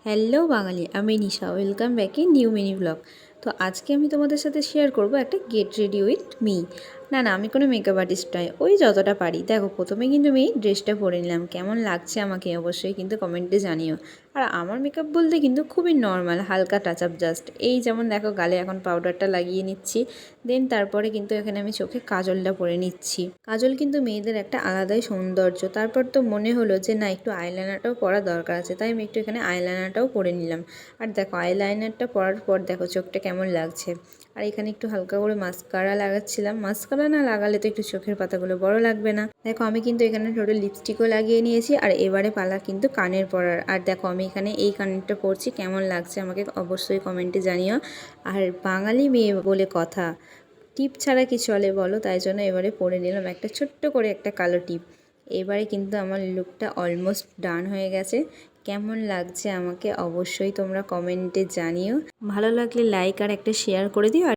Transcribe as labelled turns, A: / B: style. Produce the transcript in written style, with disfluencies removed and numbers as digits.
A: Hello Bangali, আমি Nisha. Welcome back in new mini blog. তো আজকে আমি তোমাদের সাথে শেয়ার করব একটা গেট রেডি উইথ মি। না, আমি কোনো মেকআপ আর্টিস্ট নয়, ওই যতটা পারি। দেখো, প্রথমে কিন্তু আমি ড্রেসটা পরে নিলাম। কেমন লাগছে আমাকে অবশ্যই কিন্তু কমেন্টে জানিও। আর আমার মেকআপ বলতে কিন্তু খুবই নর্মাল, হালকা টাচ আপ জাস্ট। এই যেমন দেখো, গালে এখন পাউডারটা লাগিয়ে নিচ্ছি। দেন তারপরে কিন্তু এখানে আমি চোখে কাজলটা পরে নিচ্ছি। কাজল কিন্তু মেয়েদের একটা আলাদাই সৌন্দর্য। তারপর তো মনে হলো যে না, একটু আইলাইনারটাও পরা দরকার আছে, তাই আমি একটু এখানে আইলাইনারটাও পরে নিলাম। আর দেখো, আইলাইনারটা পরার পর দেখো চোখটা কেমন লাগছে। আর এখানে একটু হালকা করে মাস্কারা লাগাচ্ছিলাম। মাস্কারা না লাগালে তো একটু চোখের পাতাগুলো বড় লাগবে না। দেখো, আমি কিন্তু এখানে টোটাল লিপস্টিকও লাগিয়ে নিয়েছি। আর এবারে পালা কিন্তু কানের পরার। আর দেখো, আমি এখানে এই কানেরটা পরছি, কেমন লাগছে আমাকে অবশ্যই কমেন্টে জানিও। আর বাঙালি মেয়ে বলে কথা, টিপ ছাড়া কি চলে বলো? তাই জন্য এবারে পরে নিলাম একটা ছোট্ট করে একটা কালো টিপ। এবারে কিন্তু আমার লুকটা অলমোস্ট ডান হয়ে গেছে। কেমন লাগছে আমাকে অবশ্যই তোমরা কমেন্টে জানিও। ভালো লাগলে লাইক আর একটা শেয়ার করে দিও।